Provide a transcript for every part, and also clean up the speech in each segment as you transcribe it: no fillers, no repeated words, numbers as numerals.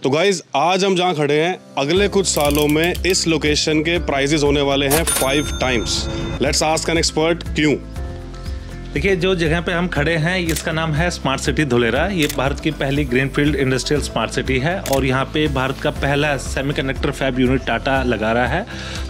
तो गाइज आज हम जहाँ खड़े हैं अगले कुछ सालों में इस लोकेशन के प्राइजेस होने वाले हैं 5 times. Let's ask an expert क्यों। देखिए, जो जगह पे हम खड़े हैं इसका नाम है स्मार्ट सिटी धुलेरा। ये भारत की पहली ग्रीनफील्ड इंडस्ट्रियल स्मार्ट सिटी है और यहाँ पे भारत का पहला सेमीकंडक्टर फैब यूनिट टाटा लगा रहा है।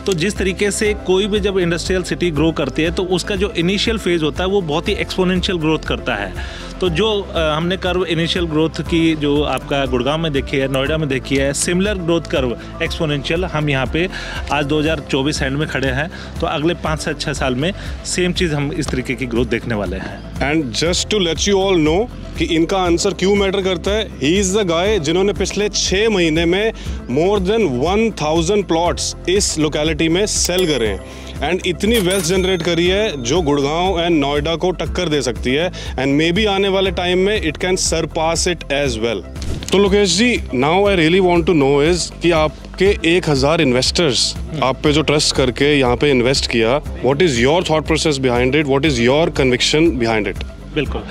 तो जिस तरीके से कोई भी जब इंडस्ट्रियल सिटी ग्रो करती है तो उसका जो इनिशियल फेज़ होता है वो बहुत ही एक्सपोनेंशियल ग्रोथ करता है। तो जो हमने कर्व इनिशियल ग्रोथ की जो आपका गुड़गांव में देखी है, नोएडा में देखी है, सिमिलर ग्रोथ कर्व एक्सपोनेंशियल हम यहाँ पे आज 2024 एंड में खड़े हैं। तो अगले 5 से 6 साल में सेम चीज़ हम इस तरीके की ग्रोथ देखने वाले हैं। And just to let you all know कि इनका आंसर क्यों मैटर करता है, ही इज द गाय जिन्होंने पिछले 6 महीने में मोर देन 1000 प्लॉट्स इस लोकेलिटी में सेल करे हैं एंड इतनी वेल्थ जनरेट करी है जो गुड़गांव एंड नोएडा को टक्कर दे सकती है एंड मे बी आने वाले टाइम में it can surpass it as well. तो Lokesh ji, now I really want to know is कि आपके 1000 इन्वेस्टर्स आप पे जो ट्रस्ट करके यहाँ पे इन्वेस्ट किया, what is your thought process behind it, what is your conviction behind it? बिल्कुल।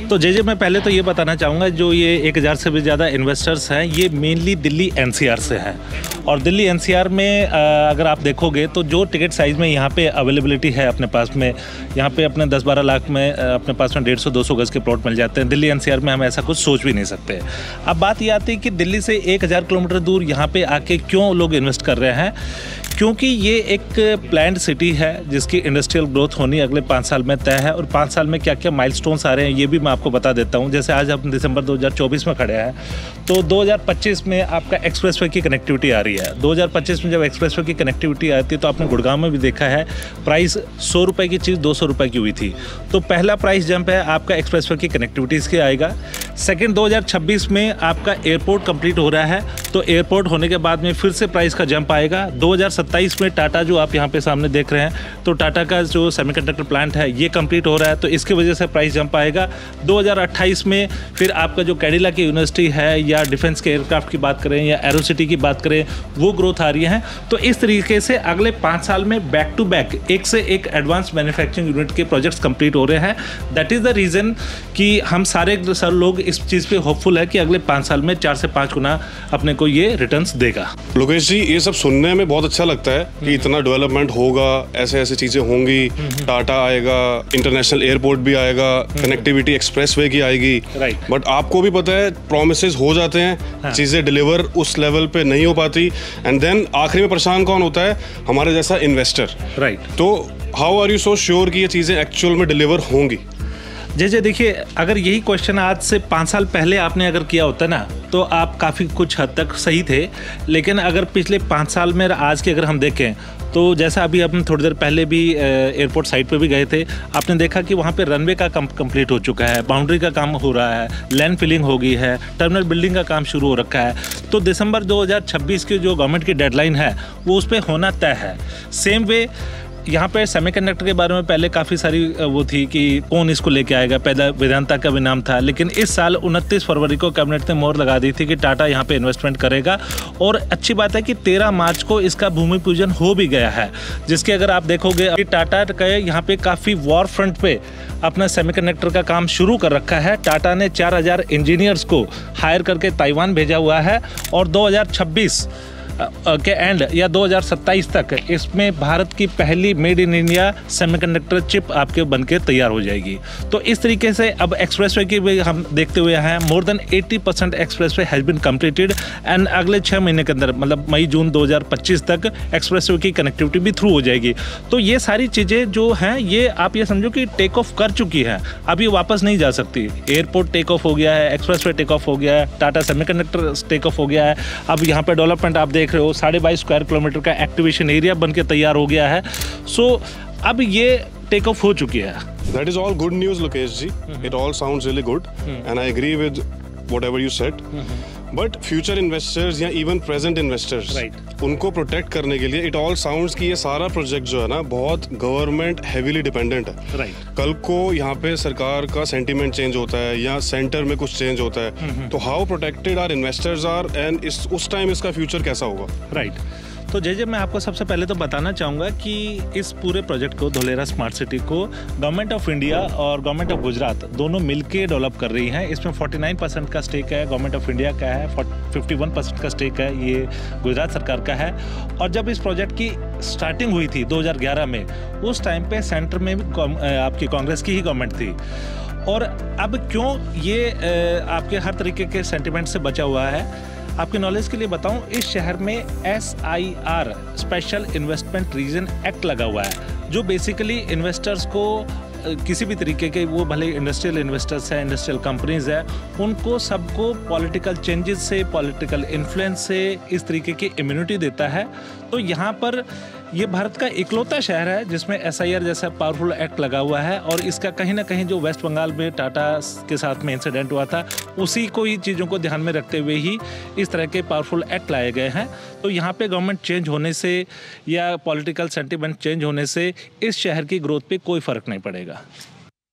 तो जे मैं पहले तो ये बताना चाहूँगा, जो ये 1000 से भी ज़्यादा इन्वेस्टर्स हैं ये मेनली दिल्ली एनसीआर से हैं। और दिल्ली एनसीआर में अगर आप देखोगे तो जो टिकट साइज़ में यहाँ पे अवेलेबिलिटी है अपने पास में, यहाँ पे अपने 10-12 लाख में अपने पास में 150-200 गज़ के प्लॉट मिल जाते हैं। दिल्ली एनसीआर में हम ऐसा कुछ सोच भी नहीं सकते। अब बात ये आती है कि दिल्ली से 1000 किलोमीटर दूर यहाँ पे आके क्यों लोग इन्वेस्ट कर रहे हैं, क्योंकि ये एक प्लान्ड सिटी है जिसकी इंडस्ट्रियल ग्रोथ होनी अगले 5 साल में तय है। और 5 साल में क्या क्या माइलस्टोन्स आ रहे हैं ये भी मैं आपको बता देता हूँ। जैसे आज हम दिसंबर 2024 में खड़े हैं तो 2025 में आपका एक्सप्रेसवे की कनेक्टिविटी आ रही है। 2025 में जब एक्सप्रेसवे की कनेक्टिविटी आती है तो आपने गुड़गांव में भी देखा है प्राइस 100 रुपये की चीज़ 200 रुपये की हुई थी। तो पहला प्राइस जंप है आपका एक्सप्रेसवे की कनेक्टिविटी इसके आएगा। सेकेंड, 2026 में आपका एयरपोर्ट कंप्लीट हो रहा है तो एयरपोर्ट होने के बाद में फिर से प्राइस का जंप आएगा। 2027 में टाटा जो आप यहाँ पे सामने देख रहे हैं तो टाटा का जो सेमीकंडक्टर प्लांट है ये कंप्लीट हो रहा है तो इसकी वजह से प्राइस जंप आएगा। 2028 में फिर आपका जो कैडिला की यूनिवर्सिटी है या डिफेंस के एयरक्राफ्ट की बात करें या एरोसिटी की बात करें वो ग्रोथ आ रही है। तो इस तरीके से अगले 5 साल में बैक टू बैक एक से एक एडवांस मैन्युफैक्चरिंग यूनिट के प्रोजेक्ट्स कंप्लीट हो रहे हैं। दैट इज़ द रीज़न कि हम सारे लोग इस चीज़ पे होपफुल है कि अगले 5 साल में 4 से 5 गुना अपने को ये रिटर्न्स देगा। लोकेश जी, ये सब सुनने में बहुत अच्छा लगता है कि इतना डेवलपमेंट होगा, ऐसे ऐसे चीजें होंगी, टाटा आएगा, इंटरनेशनल एयरपोर्ट भी आएगा, कनेक्टिविटी एक्सप्रेसवे की आएगी। राइट। बट आपको भी पता है प्रोमिसेस हो जाते हैं, चीजें डिलीवर उस लेवल पे नहीं हो पाती एंड देन आखिरी में परेशान कौन होता है? हमारे जैसा इन्वेस्टर। राइट। तो how are you so sure कि ये चीजें एक्चुअल में डिलीवर होंगी? जय देखिए, अगर यही क्वेश्चन आज से 5 साल पहले आपने अगर किया होता ना तो आप काफ़ी कुछ हद तक सही थे। लेकिन अगर पिछले 5 साल में आज के अगर हम देखें तो जैसा अभी हम थोड़ी देर पहले भी एयरपोर्ट साइट पे भी गए थे, आपने देखा कि वहाँ पे रनवे का काम कंप्लीट हो चुका है, बाउंड्री का काम हो रहा है, लैंड फिलिंग हो गई है, टर्मिनल बिल्डिंग का काम शुरू हो रखा है। तो दिसंबर 2026 की जो गवर्नमेंट की डेडलाइन है वो उस पर होना तय है। सेम वे यहाँ पे सेमीकंडक्टर के बारे में पहले काफ़ी सारी वो थी कि कौन इसको लेके आएगा, पहले वेदांता का भी नाम था। लेकिन इस साल 29 फरवरी को कैबिनेट ने मोहर लगा दी थी कि टाटा यहाँ पे इन्वेस्टमेंट करेगा। और अच्छी बात है कि 13 मार्च को इसका भूमि पूजन हो भी गया है, जिसके अगर आप देखोगे कि टाटा का यहाँ पे काफ़ी वॉर फ्रंट पे अपना सेमीकंडक्टर का काम शुरू कर रखा है। टाटा ने 4000 इंजीनियर्स को हायर करके ताइवान भेजा हुआ है और 2026 के एंड या 2027 तक इसमें भारत की पहली made in India semiconductor chip आपके बनके तैयार हो जाएगी। तो इस तरीके से अब एक्सप्रेसवे की भी हम देखते हुए हैं, more than 80% expressway has been completed and अगले 6 महीने के अंदर मतलब मई-जून 2025 तक एक्सप्रेसवे की कनेक्टिविटी भी थ्रू हो जाएगी। तो ये सारी चीज़ें जो हैं ये आप ये समझो कि टेक ऑफ कर चुकी हैं, अभी वापस नहीं जा सकती। एयरपोर्ट टेक ऑफ हो गया है, एक्सप्रेसवे टेक ऑफ हो गया है, टाटा सेमीकंडक्टर टेक ऑफ हो गया है। अब यहाँ पर डेवलपमेंट आप देख रहे हो, 22.5 स्क्वायर किलोमीटर का एक्टिवेशन एरिया बनके तैयार हो गया है। सो अब ये टेक ऑफ हो चुकी है। That is all good news, Lokesh ji. It all sounds really good, and I agree with whatever you said. But future investors या even present investors, उनको प्रोटेक्ट करने के लिए it all sounds कि ये सारा प्रोजेक्ट जो है ना बहुत गवर्नमेंट हेवीली डिपेंडेंट है। कल को यहाँ पे सरकार का सेंटीमेंट चेंज होता है या सेंटर में कुछ चेंज होता है तो how protected are investors are and उस टाइम इसका फ्यूचर कैसा होगा? तो जय मैं आपको सबसे पहले तो बताना चाहूँगा कि इस पूरे प्रोजेक्ट को, धोलेरा स्मार्ट सिटी को, गवर्नमेंट ऑफ इंडिया और गवर्नमेंट ऑफ गुजरात दोनों मिलके डेवलप कर रही हैं। इसमें 49% का स्टेक है गवर्नमेंट ऑफ इंडिया का है, 51% का स्टेक है ये गुजरात सरकार का है। और जब इस प्रोजेक्ट की स्टार्टिंग हुई थी 2011 में, उस टाइम पे सेंटर में भी आपकी कांग्रेस की ही गवर्नमेंट थी। और अब क्यों ये आपके हर तरीके के सेंटिमेंट से बचा हुआ है, आपके नॉलेज के लिए बताऊं, इस शहर में SIR special investment region act लगा हुआ है, जो बेसिकली इन्वेस्टर्स को किसी भी तरीके के, वो भले इंडस्ट्रियल इन्वेस्टर्स हैं, इंडस्ट्रियल कंपनीज हैं, उनको सबको पॉलिटिकल चेंजेस से, पॉलिटिकल इन्फ्लुएंस से इस तरीके की इम्यूनिटी देता है। तो यहाँ पर ये भारत का इकलौता शहर है जिसमें SIR जैसा पावरफुल एक्ट लगा हुआ है। और इसका कहीं ना कहीं जो वेस्ट बंगाल में टाटा के साथ में इंसिडेंट हुआ था, उसी को ही चीज़ों को ध्यान में रखते हुए ही इस तरह के पावरफुल एक्ट लाए गए हैं। तो यहाँ पे गवर्नमेंट चेंज होने से या पॉलिटिकल सेंटिमेंट चेंज होने से इस शहर की ग्रोथ पे कोई फ़र्क नहीं पड़ेगा।